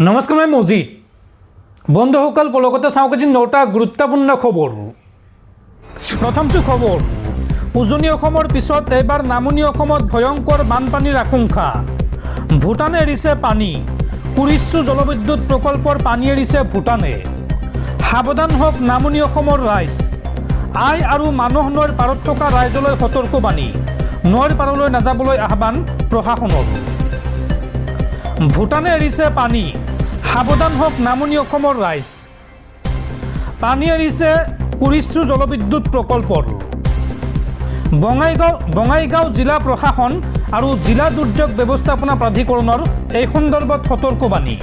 নমস্কাৰ মই মজিদ বন্ধুসকল পলকতে চাওক আজি 9টা গুৰুত্বপূৰ্ণ খবৰ। প্ৰথমটো খবৰ, উজনি অসমৰ পিছত এবাৰ নামনি অসমত ভয়ংকৰ বানপানীৰ আশংকা। ভূটানে এৰিছে পানী, কুৰিশ্ব জলবিদ্যুৎ প্ৰকল্পৰ পানী এৰিছে ভূটানে। সাৱধান হওক নামনি অসমৰ ৰাইজ। আই আৰু মানহ নৈৰ পাৰত থকা ৰাইজলৈ সতৰ্কবাণী, নৈৰ পাৰলৈ নাযাবলৈ আহ্বান প্ৰশাসনৰ। ভূটানে এৰিছে পানী, সাৱধান হওক নামনি অসমৰ ৰাইজ। পানী এৰিছে কুৰিশ্ব জলবিদ্যুৎ প্ৰকল্পৰ। বঙাইগাঁও জিলা প্ৰশাসন আৰু জিলা দুৰ্যোগ ব্যৱস্থাপনা প্ৰাধিকৰণৰ এই সন্দৰ্ভত সতৰ্কবাণী।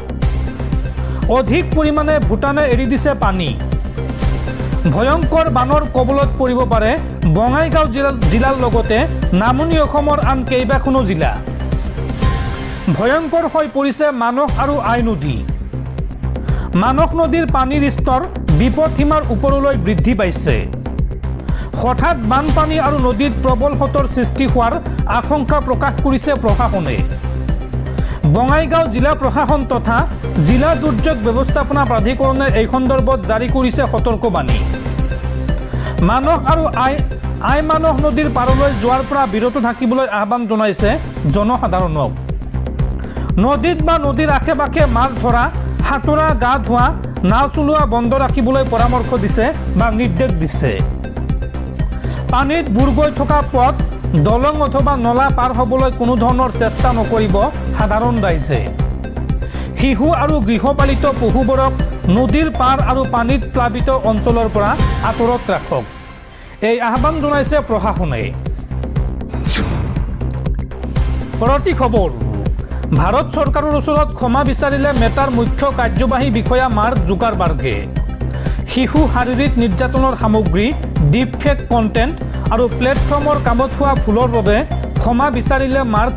অধিক পৰিমাণে ভূটানে এৰি দিছে পানী। ভয়ংকৰ বানৰ কবলত পৰিব পাৰে বঙাইগাঁও জিলাৰ লগতে নামনি অসমৰ আন কেইবাখনো জিলা। ভয়ংকৰ হৈ পৰিছে মানস আৰু আই নদী। মানস নদীৰ পানীৰ স্তৰ বিপদসীমাৰ ওপৰলৈ বৃদ্ধি পাইছে। হঠাৎ বানপানী আৰু নদীত প্ৰবল সোঁতৰ সৃষ্টি হোৱাৰ আশংকা প্ৰকাশ কৰিছে প্ৰশাসনে। বঙাইগাঁও জিলা প্ৰশাসন তথা জিলা দুৰ্যোগ ব্যৱস্থাপনা প্ৰাধিকৰণে এই সন্দৰ্ভত জাৰি কৰিছে সতৰ্কবাণী। মানস আৰু আই মানস নদীৰ পাৰলৈ যোৱাৰ পৰা বিৰত থাকিবলৈ আহ্বান জনাইছে জনসাধাৰণক। নদীত বা নদীৰ আশে পাশে মাছ ধৰা, সাঁতোৰা, গা ধোৱা, নাও চলোৱা বন্ধ ৰাখিবলৈ পৰামৰ্শ দিছে বা নিৰ্দেশ দিছে। পানীত বুৰ গৈ থকা পথ, দলং অথবা নলা পাৰ হ'বলৈ কোনো ধৰণৰ চেষ্টা নকৰিব সাধাৰণ ৰাইজে। শিশু আৰু গৃহপালিত পশুবোৰক নদীৰ পাৰ আৰু পানীত প্লাবিত অঞ্চলৰ পৰা আঁতৰত ৰাখক, এই আহ্বান জনাইছে প্ৰশাসনে। পৰৱৰ্তী খবৰ, ভাৰত চৰকাৰৰ ওচৰত ক্ষমা বিচাৰিলে মেটাৰ মুখ্য কাৰ্যবাহী বিষয়া মাৰ্ক জুকাৰবাৰ্গে। শিশু শাৰীৰিক নিৰ্যাতনৰ সামগ্ৰী, ডিপফেক কণ্টেণ্ট আৰু প্লেটফৰ্মৰ কামত হোৱা ভুলৰ বাবে ক্ষমা বিচাৰিলে মাৰ্ক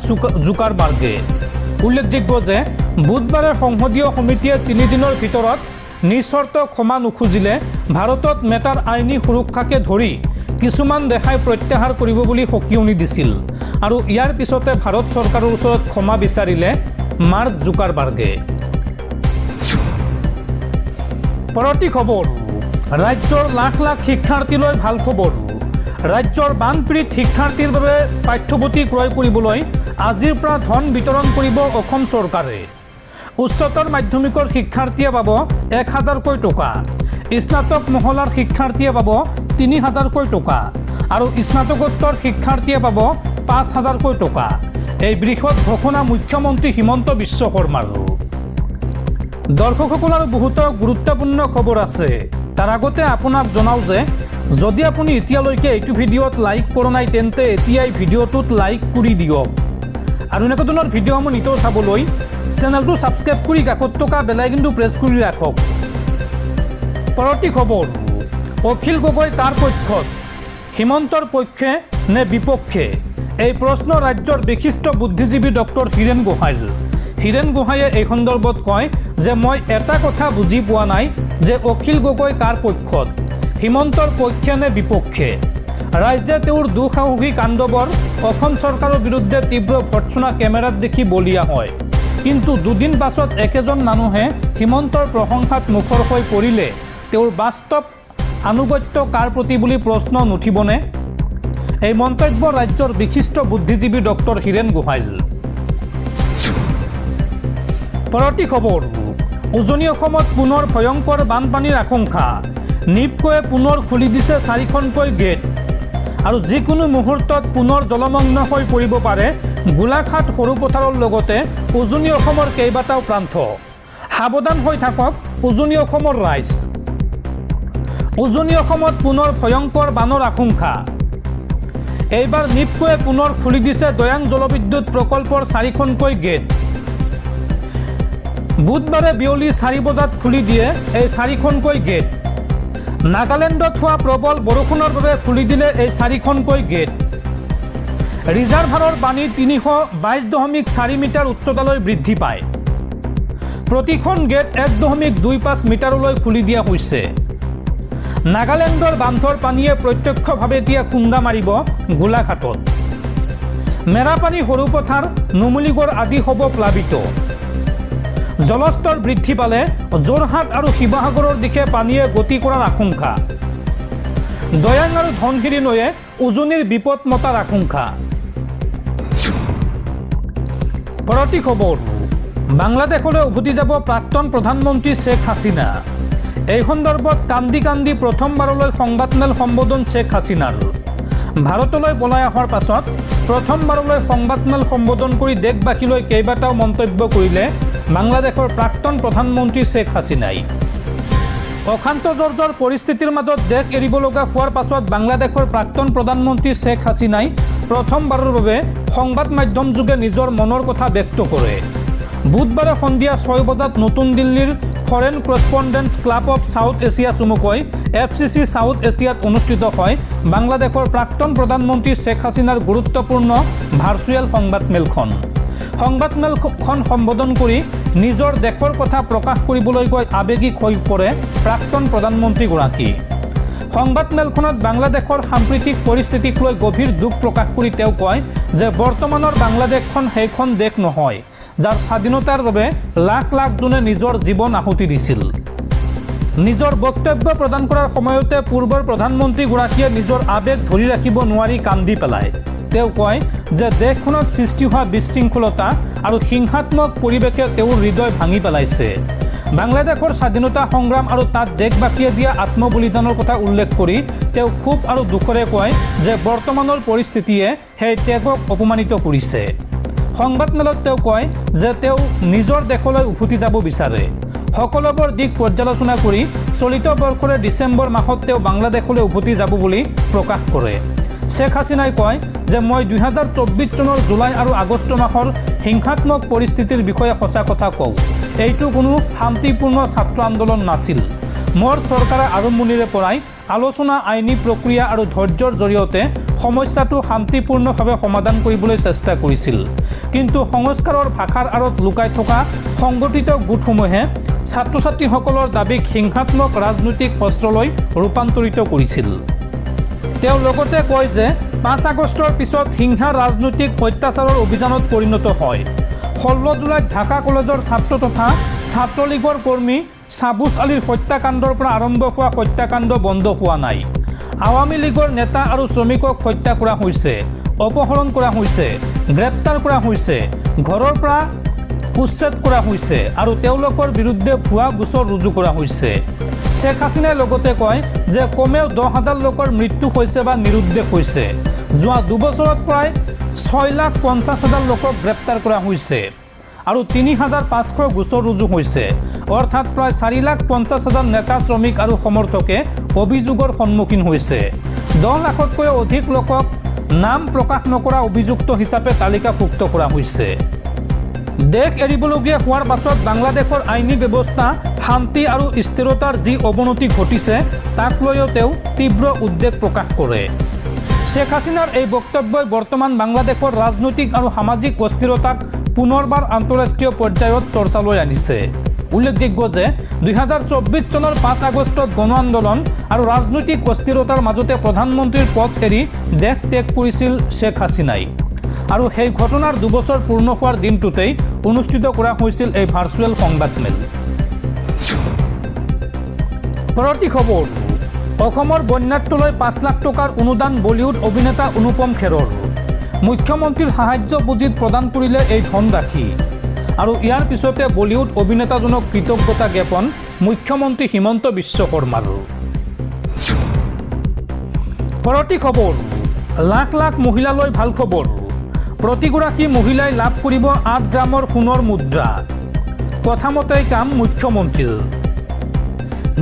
জুকাৰবাৰ্গে। উল্লেখযোগ্য যে বুধবাৰে সংসদীয় সমিতিয়ে 3 দিনৰ ভিতৰত নিস্বাৰ্থ ক্ষমা নুখুজিলে ভাৰতত মেটাৰ আইনী সুৰক্ষাকে ধৰি কিছুমান ৰেহাই প্ৰত্যাহাৰ কৰিব বুলি সকিয়নি দিছিল আৰু ইয়াৰ পিছতে ভাৰত চৰকাৰৰ ওচৰত ক্ষমা বিচাৰিলে মাৰ্ক জুকাৰবাৰ্গে। পৰৱৰ্তী খবৰ, ৰাজ্যৰ লাখ লাখ শিক্ষাৰ্থীলৈ ভাল খবৰ। ৰাজ্যৰ বানপীড়িত শিক্ষাৰ্থীৰ বাবে পাঠ্যপুথি ক্ৰয় কৰিবলৈ আজিৰ পৰা ধন বিতৰণ কৰিব অসম চৰকাৰে। উচ্চতৰ মাধ্যমিকৰ শিক্ষাৰ্থীয়ে পাব 1000কৈ টকা, স্নাতক মহলাৰ শিক্ষাৰ্থীয়ে পাব 3000কৈ টকা আৰু স্নাতকোত্তৰ শিক্ষাৰ্থীয়ে পাব 5000কৈ টকা। এই বৃহৎ ঘোষণা মুখ্যমন্ত্ৰী হিমন্ত বিশ্ব শৰ্মাৰ। দৰ্শকসকল আৰু বহুতো গুৰুত্বপূৰ্ণ খবৰ আছে। তাৰ আগতে আপোনাক জনাওঁ যে যদি আপুনি এতিয়ালৈকে এইটো ভিডিঅ'ত লাইক কৰা নাই তেন্তে এতিয়াই ভিডিঅ'টোত লাইক কৰি দিয়ক আৰু এনেকুৱা ধৰণৰ ভিডিঅ'সমূহ নিতৌ চাবলৈ চেনেলটো ছাবস্ক্ৰাইব কৰি কাষত থকা বেল আইকনটো প্ৰেছ কৰি ৰাখক। পৰৱৰ্তী খবৰ, অখিল গগৈ কাৰ পক্ষত, হিমন্তৰ পক্ষে নে বিপক্ষে? এই প্ৰশ্ন ৰাজ্যৰ বিশিষ্ট বুদ্ধিজীৱী ডক্টৰ হীৰেণ গোহাঁইৰ। হীৰেণ গোহাঁইয়ে এই সন্দৰ্ভত কয় যে মই এটা কথা বুজি পোৱা নাই যে অখিল গগৈ কাৰ পক্ষত, হিমন্তৰ পক্ষে নে বিপক্ষে। ৰাইজে তেওঁৰ দুঃসাহসী কাণ্ডবৰ অসম চৰকাৰৰ বিৰুদ্ধে তীব্ৰ ভৰ্ৎসনা কেমেৰাত দেখি বলিয়া হয়, কিন্তু দুদিন পাছত একেজন মানুহে হিমন্তৰ প্ৰশংসাত মুখৰ হৈ পৰিলে তেওঁৰ বাস্তৱ আনুগত্য কাৰ প্ৰতি বুলি প্ৰশ্ন নুঠিবনে? এই মন্তব্য ৰাজ্যৰ বিশিষ্ট বুদ্ধিজীৱী ডক্টৰ হীৰেণ গোহাঁইৰ। পৰৱৰ্তী খবৰ, উজনি অসমত পুনৰ ভয়ংকৰ বানপানীৰ আশংকা। নিপকোৱে পুনৰ খুলি দিছে 4খনকৈ গেট আৰু যিকোনো মুহূৰ্তত পুনৰ জলমগ্ন হৈ পৰিব পাৰে গোলাঘাট সৰু পথাৰৰ লগতে উজনি অসমৰ কেইবাটাও প্ৰান্ত। সাৱধান হৈ থাকক উজনি অসমৰ ৰাইজ। উজনি অসমত পুনৰ ভয়ংকৰ বানৰ আশংকা। এইবাৰ নিপকোৱে পুনৰ খুলি দিছে দৈয়াং জলবিদ্যুৎ প্ৰকল্পৰ 4খনকৈ গেট। বুধবাৰে বিয়লি 4 বজাত খুলি দিয়ে এই 4খনকৈ গেট। নাগালেণ্ডত হোৱা প্ৰবল বৰষুণৰ বাবে খুলি দিলে এই 4খনকৈ গেট। ৰিজাৰ্ভাৰৰ পানী 322.4 মিটাৰ উচ্চতালৈ বৃদ্ধি পায়। প্ৰতিখন গেট 1.25 মিটাৰলৈ খুলি দিয়া হৈছে। নাগালেণ্ডৰ বান্ধৰ পানীয়ে প্ৰত্যক্ষভাৱে এতিয়া খুন্দা মাৰিব গোলাঘাটত। মেৰাপানী সৰু পথাৰ, নুমলীগড় আদি হ'ব প্লাবিত। জলস্তৰ বৃদ্ধি পালে যোৰহাট আৰু শিৱসাগৰৰ দিশে পানীয়ে গতি কৰাৰ আশংকা। দয়াং আৰু ধনশিৰি নৈয়ে উজনিৰ বিপদ মতাৰ আশংকা। পৰৱৰ্তী খবৰ, বাংলাদেশলৈ উভতি যাব প্ৰাক্তন প্ৰধানমন্ত্ৰী শ্বেখ হাছিনা। এই সন্দৰ্ভত কান্দি কান্দি প্ৰথমবাৰলৈ সংবাদমেল সম্বোধন শ্বেখ হাছিনাৰ। ভাৰতলৈ পলাই অহাৰ পাছত প্ৰথমবাৰলৈ সংবাদমেল সম্বোধন কৰি দেশবাসীলৈ কেইবাটাও মন্তব্য কৰিলে বাংলাদেশৰ প্ৰাক্তন প্ৰধানমন্ত্ৰী শ্বেখ হাছিনাই। অশান্ত জৰ্জৰ পৰিস্থিতিৰ মাজত দেশ এৰিব লগা হোৱাৰ পাছত বাংলাদেশৰ প্ৰাক্তন প্ৰধানমন্ত্ৰী শ্বেখ হাছিনাই প্ৰথমবাৰৰ বাবে সংবাদ মাধ্যম যোগে নিজৰ মনৰ কথা ব্যক্ত কৰে। বুধবাৰে সন্ধিয়া 6 বজাত নতুন দিল্লীৰ foreign correspondents club of south Asia চমুকৈ FCC ছাউথ এছিয়াত অনুষ্ঠিত হয় বাংলাদেশৰ প্ৰাক্তন প্ৰধানমন্ত্ৰী শ্বেখ হাছিনাৰ গুৰুত্বপূৰ্ণ ভাৰ্চুৱেল সংবাদমেলখন। সংবাদমেলখন সম্বোধন কৰি নিজৰ দেশৰ কথা প্ৰকাশ কৰিবলৈ গৈ আৱেগিক হৈ পৰে প্ৰাক্তন প্ৰধানমন্ত্ৰীগৰাকী। সংবাদমেলখনত বাংলাদেশৰ সাম্প্ৰতিক পৰিস্থিতিক লৈ গভীৰ দুখ প্ৰকাশ কৰি তেওঁ কয় যে বৰ্তমানৰ বাংলাদেশখন সেইখন দেশ নহয় যাৰ স্বাধীনতাৰ বাবে লাখ লাখ জনে নিজৰ জীৱন আহুতি দিছিল। নিজৰ বক্তব্য প্ৰদান কৰাৰ সময়তে পূৰ্বৰ প্ৰধানমন্ত্ৰীগৰাকীয়ে নিজৰ আৱেগ ধৰি ৰাখিব নোৱাৰি কান্দি পেলায়। তেওঁ কয় যে দেশখনত সৃষ্টি হোৱা বিশৃংখলতা আৰু হিংসাত্মক পৰিৱেশে তেওঁৰ হৃদয় ভাঙি পেলাইছে। বাংলাদেশৰ স্বাধীনতা সংগ্ৰাম আৰু তাত দেশবাসীয়ে দিয়া আত্মবলিদানৰ কথা উল্লেখ কৰি তেওঁ ক্ষোভ আৰু দুখৰে কয় যে বৰ্তমানৰ পৰিস্থিতিয়ে সেই ত্যাগক অপমানিত কৰিছে। সংবাদমেলত তেওঁ কয় যে তেওঁ নিজৰ দেশলৈ উভতি যাব বিচাৰে। সকলোবোৰ দিশ পৰ্যালোচনা কৰি চলিত বৰ্ষৰে ডিচেম্বৰ মাহত তেওঁ বাংলাদেশলৈ উভতি যাব বুলি প্ৰকাশ কৰে। শ্বেখ হাছিনাই কয় যে মই 2024 চনৰ জুলাই আৰু আগষ্ট মাহৰ হিংসাত্মক পৰিস্থিতিৰ বিষয়ে সঁচা কথা কওঁ। এইটো কোনো শান্তিপূৰ্ণ ছাত্ৰ আন্দোলন নাছিল। মোৰ চৰকাৰে আৰম্ভণিৰে পৰাই আলোচনা, আইনী প্ৰক্ৰিয়া আৰু ধৈৰ্যৰ জৰিয়তে সমস্যাটো শান্তিপূৰ্ণভাৱে সমাধান কৰিবলৈ চেষ্টা কৰিছিল। কিন্তু সংস্কাৰৰ ভাষাৰ আঁৰত লুকাই থকা সংগঠিত গোটসমূহে ছাত্ৰ ছাত্ৰীসকলৰ দাবীক হিংসাত্মক ৰাজনৈতিক অস্ত্ৰলৈ ৰূপান্তৰিত কৰিছিল। তেওঁ লগতে কয় যে 5 আগষ্টৰ পিছত হিংসা ৰাজনৈতিক অত্যাচাৰৰ অভিযানত পৰিণত হয়। 16 জুলাইত ঢাকা কলেজৰ ছাত্ৰ তথা ছাত্ৰলীগৰ কৰ্মী ছাবুছ আলীৰ হত্যাকাণ্ডৰ পৰা আৰম্ভ হোৱা হত্যাকাণ্ড বন্ধ হোৱা নাই। আৱামী লীগৰ নেতা আৰু শ্ৰমিকক হত্যা কৰা হৈছে, অপহৰণ কৰা হৈছে, গ্ৰেপ্তাৰ কৰা হৈছে, ঘৰৰ পৰা উচ্ছেদ কৰা হৈছে আৰু তেওঁলোকৰ বিৰুদ্ধে ভুৱা গোচৰ ৰুজু কৰা হৈছে। শ্বেখ হাছিনাই লগতে কয় যে কমেও 10,000 লোকৰ মৃত্যু হৈছে বা নিৰুদ্দেশ হৈছে। যোৱা 2 বছৰত প্ৰায় 6,50,000 লোকক গ্ৰেপ্তাৰ কৰা হৈছে আৰু 3,500 গোচৰ ৰুজু হৈছে। অৰ্থাৎ প্ৰায় 4,50,000 নেতা, শ্ৰমিক আৰু সমৰ্থকে অভিযোগৰ সন্মুখীন হৈছে। 10 লাখতকৈও অধিক লোকক নাম প্ৰকাশ নকৰা অভিযুক্ত হিচাপে তালিকাভুক্ত কৰা হৈছে। দেশ এৰিবলগীয়া হোৱাৰ পাছত বাংলাদেশৰ আইনী ব্যৱস্থা, শান্তি আৰু স্থিৰতাৰ যি অৱনতি ঘটিছে তাক লৈও তেওঁ তীব্ৰ উদ্বেগ প্ৰকাশ কৰে। শ্বেখ হাছিনাৰ এই বক্তব্যই বৰ্তমান বাংলাদেশৰ ৰাজনৈতিক আৰু সামাজিক অস্থিৰতাক পুনৰবাৰ আন্তঃৰাষ্ট্ৰীয় পৰ্যায়ত চৰ্চালৈ আনিছে। উল্লেখযোগ্য যে 2024 চনৰ 5 আগষ্টত গণ আন্দোলন আৰু ৰাজনৈতিক অস্থিৰতাৰ মাজতে প্ৰধানমন্ত্ৰীৰ পদ এৰি দেশ ত্যাগ কৰিছিল শ্বেখ হাছিনাই। আৰু সেই ঘটনাৰ 2 বছৰ পূৰ্ণ হোৱাৰ দিনটোতেই অনুষ্ঠিত কৰা হৈছিল এই ভাৰ্চুৱেল সংবাদমেল। পৰৱৰ্তী খবৰ, অসমৰ বন্যাতলৈ 5 লাখ টকাৰ অনুদান বলিউড অভিনেতা অনুপম খেৰৰ। মুখ্যমন্ত্ৰীৰ সাহায্য পুঁজিত প্ৰদান কৰিলে এই ধনৰাশি আৰু ইয়াৰ পিছতে বলিউড অভিনেতাজনক কৃতজ্ঞতা জ্ঞাপন মুখ্যমন্ত্ৰী হিমন্ত বিশ্ব শৰ্মাৰ। পৰৱৰ্তী খবৰ, লাখ লাখ মহিলালৈ ভাল খবৰ। প্ৰতিগৰাকী মহিলাই লাভ কৰিব 8 গ্ৰামৰ সোণৰ মুদ্ৰা। কথামতেই কাম মুখ্যমন্ত্ৰীৰ।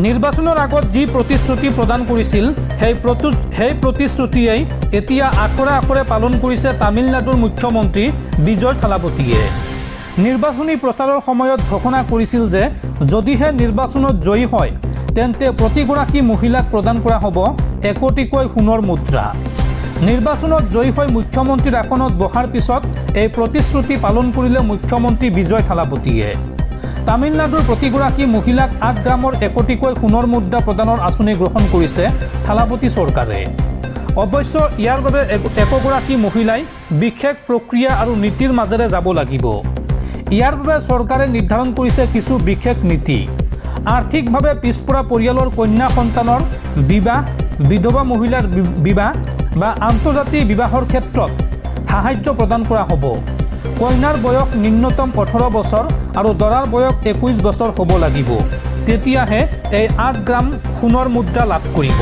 নিৰ্বাচনৰ আগত যি প্ৰতিশ্ৰুতি প্ৰদান কৰিছিল সেই প্ৰতিশ্ৰুতিয়েই এতিয়া আখৰে আখৰে পালন কৰিছে তামিলনাডুৰ মুখ্যমন্ত্ৰী বিজয় থালাপতিয়ে। নিৰ্বাচনী প্ৰচাৰৰ সময়ত ঘোষণা কৰিছিল যে যদিহে নিৰ্বাচনত জয়ী হয় তেন্তে প্ৰতিগৰাকী মহিলাক প্ৰদান কৰা হ'ব 1 কোটিকৈ সোণৰ মুদ্ৰা। নিৰ্বাচনত জয়ী হৈ মুখ্যমন্ত্ৰীৰ আসনত বহাৰ পিছত এই প্ৰতিশ্ৰুতি পালন কৰিলে মুখ্যমন্ত্ৰী বিজয় থালাপতিয়ে। তামিলনাডুৰ প্ৰতিগৰাকী মহিলাক 8 গ্ৰামৰ 1 কোটিকৈ সোণৰ মুদ্ৰা প্ৰদানৰ আঁচনি গ্ৰহণ কৰিছে থালাপতি চৰকাৰে। অৱশ্য ইয়াৰ বাবে একোগৰাকী মহিলাই বিশেষ প্ৰক্ৰিয়া আৰু নীতিৰ মাজেৰে যাব লাগিব। ইয়াৰ বাবে চৰকাৰে নিৰ্ধাৰণ কৰিছে কিছু বিশেষ নীতি। আৰ্থিকভাৱে পিছপৰা পৰিয়ালৰ কন্যা সন্তানৰ বিবাহ, বিধৱা মহিলাৰ বিবাহ বা আন্তৰ্জাতিক বিবাহৰ ক্ষেত্ৰত সাহায্য প্ৰদান কৰা হ'ব। কইনাৰ বয়স ন্যূনতম 18 বছৰ আৰু দৰাৰ বয়স 21 বছৰ হ'ব লাগিব। তেতিয়াহে এই 8 গ্ৰাম সোণৰ মুদ্ৰা লাভ কৰিব।